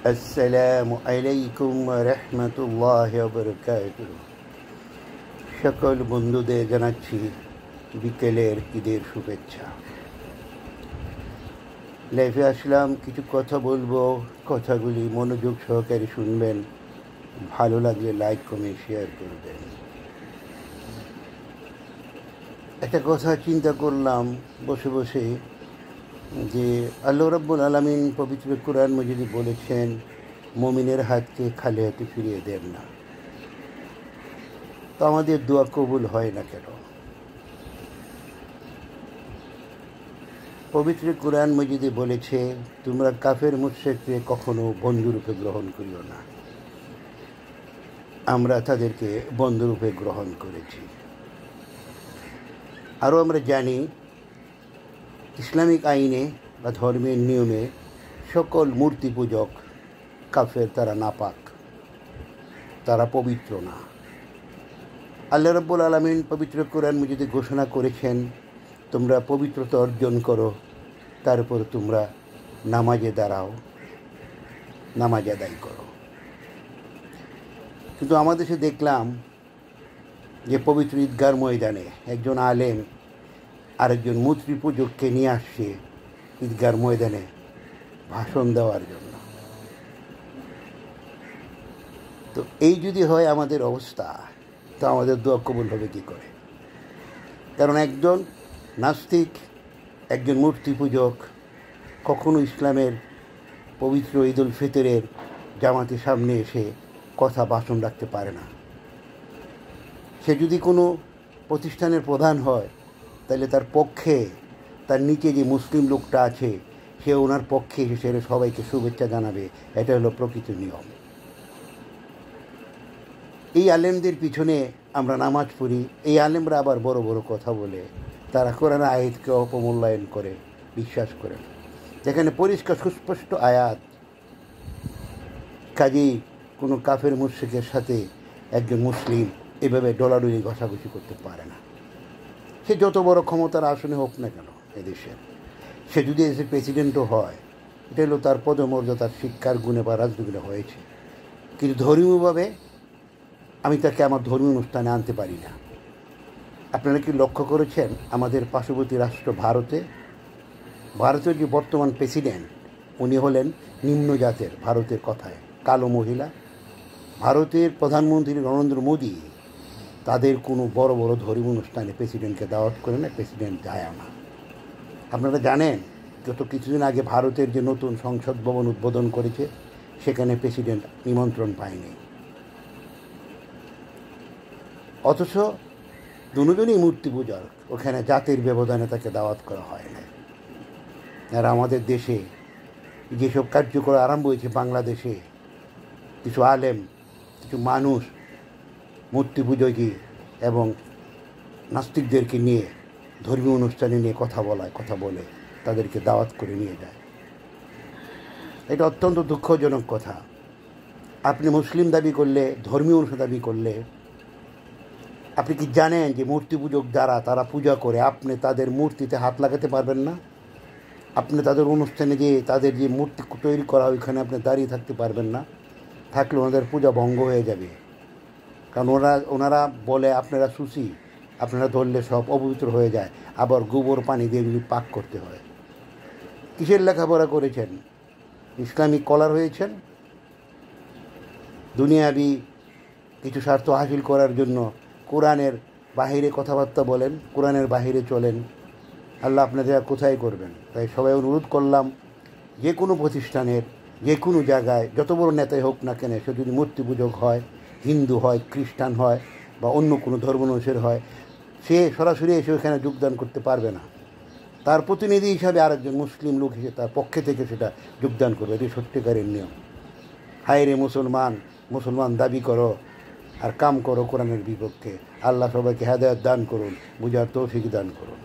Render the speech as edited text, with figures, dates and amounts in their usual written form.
আসসালামু আলাইকুম রহমতুল্লাহি ওয়া বারাকাতুহু। সকল বন্ধুদের জানাচ্ছি বিকেলের ঈদের শুভেচ্ছা। লাইভে আসলাম, কিছু কথা বলবো, কথাগুলি মনোযোগ সহকারে শুনবেন, ভালো লাগলে লাইক কমেন্ট শেয়ার করবেন। একটা কথা চিন্তা করলাম বসে বসে যে আল্লাহ রাব্বুল আলামিন পবিত্র কোরআন মাজিদে বলেছেন, মুমিনের হাতকে খালি হাতে ফিরিয়ে দেন না। তো আমাদের দোয়া কবুল হয় না কেন? পবিত্র কোরআন মাজিদে বলেছে, তোমরা কাফের মুশরিককে কখনো বন্ধুরূপে গ্রহণ করিও না। আমরা তাদেরকে বন্ধুরূপে গ্রহণ করেছি। আরও আমরা জানি, ইসলামিক আইনে বা ধর্মের নিয়মে সকল মূর্তি পূজক কাফের, তারা নাপাক, তারা পবিত্র না। আল্লাহ রাব্বুল আলামিন পবিত্র কোরআন মাজিদে ঘোষণা করেছেন, তোমরা পবিত্রতা অর্জন করো, তারপর তোমরা নামাজে দাঁড়াও, নামাজ আদায় করো। কিন্তু আমাদের দেশে দেখলাম যে পবিত্র ঈদগার ময়দানে একজন আলেম আরেকজন মূর্তি পূজককে নিয়ে আসছে ঈদগার ময়দানে ভাষণ দেওয়ার জন্য। তো এই যদি হয় আমাদের অবস্থা, তো আমাদের দোয়া কবুল হবে কী করে? কারণ একজন নাস্তিক, একজন মূর্তি পূজক কখনো ইসলামের পবিত্র ঈদ উল ফিতরের জামাতের সামনে এসে কথা ভাষণ রাখতে পারে না। সে যদি কোনো প্রতিষ্ঠানের প্রধান হয়, তাহলে তার পক্ষে তার নিচে যে মুসলিম লোকটা আছে সে ওনার পক্ষে এসে সবাইকে শুভেচ্ছা জানাবে। এটা হলো প্রকৃত নিয়ম। এই আলেমদের পিছনে আমরা নামাজ পড়ি, এই আলেমরা আবার বড় বড় কথা বলে, তারা কোরআন আয়াতকে অপমূল্যায়ন করে, বিশ্বাস করে। যেখানে পরিষ্কার সুস্পষ্ট আয়াত, কাজেই কোনো কাফের মুশরিকের সাথে একজন মুসলিম এভাবে ডলাডলি ঘষাঘষি করতে পারে না। সে যত বড় ক্ষমতার আসনে হোক না কেন এদেশের, সে যদি এদেশের প্রেসিডেন্টও হয়, এটা হলো তার পদমর্যাদার শিক্ষার গুণে বা রাজনীতিগুলো হয়েছে। কিন্তু ধর্মীয়ভাবে আমি তাকে আমার ধর্মীয় অনুষ্ঠানে আনতে পারি না। আপনারা কি লক্ষ্য করেছেন আমাদের পার্শ্ববর্তী রাষ্ট্র ভারতের যে বর্তমান প্রেসিডেন্ট, উনি হলেন নিম্ন জাতের, ভারতের কথায় কালো মহিলা। ভারতের প্রধানমন্ত্রী নরেন্দ্র মোদী তাদের কোনো বড় বড় ধর্মীয় অনুষ্ঠানে প্রেসিডেন্টকে দাওয়াত করে না, প্রেসিডেন্ট যায় না। আপনারা জানেন, গত কিছুদিন আগে ভারতের যে নতুন সংসদ ভবন উদ্বোধন করেছে, সেখানে প্রেসিডেন্ট নিমন্ত্রণ পায়নি। অথচ দুজনই মূর্তি পূজার, ওখানে জাতির ব্যবধানে তাকে দাওয়াত করা হয় না। আর আমাদের দেশে যেসব কার্যকর আরম্ভ হয়েছে, বাংলাদেশে কিছু আলেম, কিছু মানুষ মূর্তি পূজকী এবং নাস্তিকদেরকে নিয়ে ধর্মীয় অনুষ্ঠানে নিয়ে কথা বলে তাদেরকে দাওয়াত করে নিয়ে যায়। এটা অত্যন্ত দুঃখজনক কথা। আপনি মুসলিম দাবি করলে, ধর্মীয় অনুষ্ঠান দাবি করলে, আপনি কি জানেন যে মূর্তি পূজক যারা তারা পূজা করে, আপনি তাদের মূর্তিতে হাত লাগাতে পারবেন না? আপনি তাদের অনুষ্ঠানে যে তাদের যে মূর্তি তৈরি করা ওইখানে আপনি দাঁড়িয়ে থাকতে পারবেন না। থাকলে ওনাদের পূজা ভঙ্গ হয়ে যাবে। কারণ ওনারা বলে আপনারা সুসি, আপনারা ধরলে সব অপবিত্র হয়ে যায়, আবার গোবর পানি দিয়ে যদি পাক করতে হয়। কিসের লেখাপড়া করেছেন? ইসলামিক কলার হয়েছেন? দুনিয়াবি কিছু স্বার্থ হাসিল করার জন্য কোরআনের বাহিরে কথাবার্তা বলেন, কোরআনের বাহিরে চলেন। আল্লাহ আপনাদের কোথায় করবেন? তাই সবাই অনুরোধ করলাম, যে কোনো প্রতিষ্ঠানের যে কোনো জায়গায় যত বড় নেতাই হোক না কেন, সে যদি মূর্তি পূজক হয়, হিন্দু হয়, খ্রিস্টান হয় বা অন্য কোনো ধর্মানুসারী হয়, সে সরাসরি এসে ওখানে যোগদান করতে পারবে না। তার প্রতিনিধি হিসাবে আরেকজন মুসলিম লোক হিসেবে তার পক্ষে থেকে সেটা যোগদান করবে। এটি সত্যিকারের নিয়ম। হায় রে মুসলমান দাবি করো আর কাম করো কোরআনের বিপক্ষে। আল্লাহ সবাইকে হেদায়েত দান করুন, বুঝার তৌফিক দান করুন।